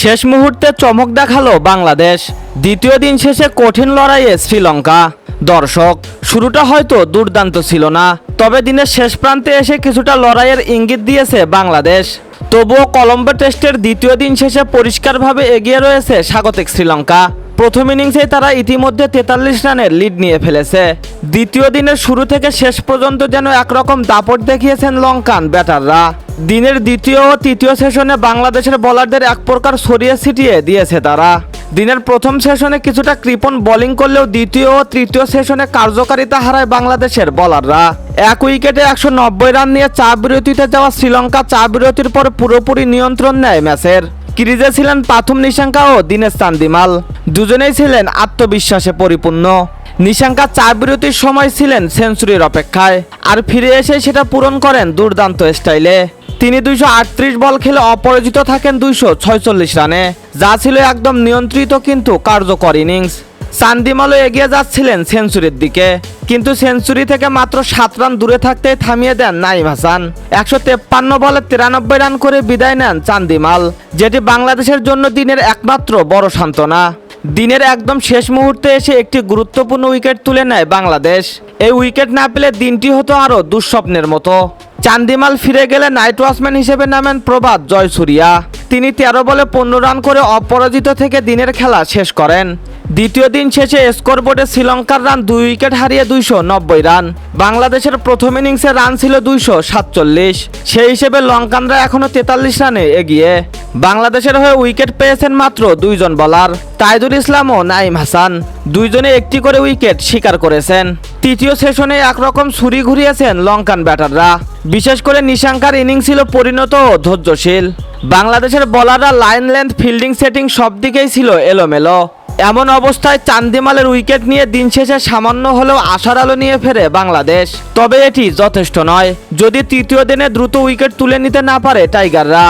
শেষ মুহূর্তে চমক দেখালো বাংলাদেশ। দ্বিতীয় দিন শেষে কঠিন লড়াইয়ে শ্রীলঙ্কা। দর্শক, শুরুটা হয়তো দুর্দান্ত ছিল না, তবে দিনের শেষ প্রান্তে এসে কিছুটা লড়াইয়ের ইঙ্গিত দিয়েছে বাংলাদেশ। তবুও কলম্বো টেস্টের দ্বিতীয় দিন শেষে পরিষ্কারভাবে এগিয়ে রয়েছে স্বাগতিক শ্রীলঙ্কা। প্রথম ইনিংসেই তারা ইতিমধ্যে 43 রানের লিড নিয়ে ফেলেছে। দ্বিতীয় দিনের শুরু থেকে শেষ পর্যন্ত যেন একরকম দাপট দেখিয়েছেন লঙ্কান ব্যাটাররা। দিনের দ্বিতীয় ও তৃতীয় সেশনে বাংলাদেশের বোলারদের এক প্রকার ছড়িয়ে ছিটিয়ে দিয়েছে তারা। দিনের প্রথম সেশনে কিছুটা কৃপণ বোলিং করলেও দ্বিতীয় ও তৃতীয় সেশনে কার্যকারিতা হারায় বাংলাদেশের বোলাররা। এক উইকেটে 190 রান নিয়ে চা বিরতিতে যাওয়া শ্রীলঙ্কা চা বিরতির পর পুরোপুরি নিয়ন্ত্রণ নেয় ম্যাচের। ক্রিজে ছিলেন পাথুম নিশাঙ্কা ও দীনেশ চান্দিমাল। দুজনেই ছিলেন আত্মবিশ্বাসে পরিপূর্ণ। নিশাঙ্কা চা বিরতির সময় ছিলেন সেঞ্চুরির অপেক্ষায়, আর ফিরে এসে সেটা পূরণ করেন দুর্দান্ত স্টাইলে। তিনি 238 বল খেলে অপরাজিত থাকেন 246 রানে, যা ছিল একদম নিয়ন্ত্রিত কিন্তু কার্যকর ইনিংস। চান্দিমালও এগিয়ে যাচ্ছিলেন সেঞ্চুরির দিকে, কিন্তু সেঞ্চুরি থেকে মাত্র 7 রান দূরে থাকতেই থামিয়ে দেন নাইম হাসান। 153 বলে 93 রান করে বিদায় নেন চান্দিমাল, যেটি বাংলাদেশের জন্য দিনের একমাত্র বড় সান্ত্বনা। দিনের একদম শেষ মুহূর্তে এসে একটি গুরুত্বপূর্ণ উইকেট তুলে নেয় বাংলাদেশ। এই উইকেট না পেলে দিনটি হতো আরও দুঃস্বপ্নের মতো। চান্দিমাল ফিরে গেলে নাইট ওয়াচম্যান হিসেবে নামেন প্রভাত জয়সূরিয়া। তিনি 13 বলে 15 রান করে অপরাজিত থেকে দিনের খেলা শেষ করেন। দ্বিতীয় দিন শেষে স্কোরবোর্ডে শ্রীলঙ্কার রান 2 উইকেট হারিয়ে 290 রান। বাংলাদেশের প্রথম ইনিংসে রান ছিল 247, সেই হিসেবে লঙ্কানরা এখনও 43 রানে এগিয়ে। বাংলাদেশের হয়ে উইকেট পেয়েছেন মাত্র 2 জন বোলার, তাইজুল ইসলাম ও নাইম হাসান। দুইজনে একটি করে উইকেট শিকার করেছেন। তৃতীয় সেশনে একরকম ছুরি ঘুরিয়েছেন লঙ্কান ব্যাটাররা। বিশেষ করে নিশাঙ্কার ইনিংস ছিল পরিণত ও ধৈর্যশীল। বাংলাদেশের বোলাররা লাইন লেন্থ, ফিল্ডিং সেটিং সব দিকেই ছিল এলোমেলো। এমন অবস্থায় চান্দিমালের উইকেট নিয়ে দিন শেষে সামান্য হলেও আশার আলো নিয়ে ফেরে বাংলাদেশ। তবে এটি যথেষ্ট নয় যদি তৃতীয় দিনে দ্রুত উইকেট তুলে নিতে না পারে টাইগাররা।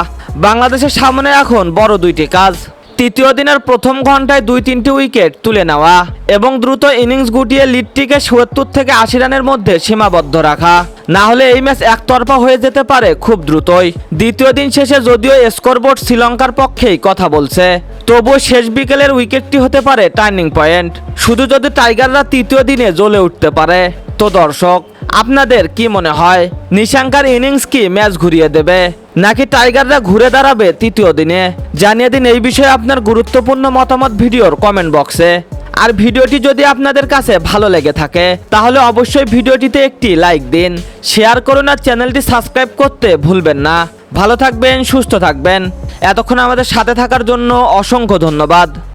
বাংলাদেশের সামনে এখন বড় দুইটি কাজ। তৃতীয় দিনের প্রথম ঘন্টায় 2-3টি উইকেট তুলে নেওয়া এবং দ্রুত ইনিংস গুটিয়ে লিডটিকে 70 থেকে 80 রানের মধ্যে সীমাবদ্ধ রাখা, না হলে এই ম্যাচ একতরফা হয়ে যেতে পারে খুব দ্রুতই। দ্বিতীয় দিন শেষে যদিও স্কোরবোর্ড শ্রীলঙ্কার পক্ষেই কথা বলছে, তবুও শেষ বিকেলের উইকেটটি হতে পারে টার্নিং পয়েন্ট, শুধু যদি টাইগাররা তৃতীয় দিনে জ্বলে উঠতে পারে। তো দর্শক, আপনাদের কি মনে হয়, নিশাঙ্কার ইনিংস কি ম্যাচ ঘুরিয়ে দেবে, নাকি টাইগাররা ঘুরে দাঁড়াবে তৃতীয় দিনে? জানিয়ে দিন এই বিষয়ে আপনার গুরুত্বপূর্ণ মতামত ভিডিওর কমেন্ট বক্সে। আর ভিডিওটি যদি আপনাদের কাছে ভালো লেগে থাকে তাহলে অবশ্যই ভিডিওটিতে একটি লাইক দিন, শেয়ার করুন আর চ্যানেলটি সাবস্ক্রাইব করতে ভুলবেন না। ভালো থাকবেন, সুস্থ থাকবেন। এতক্ষণ আমাদের সাথে থাকার জন্য অসংখ্য ধন্যবাদ।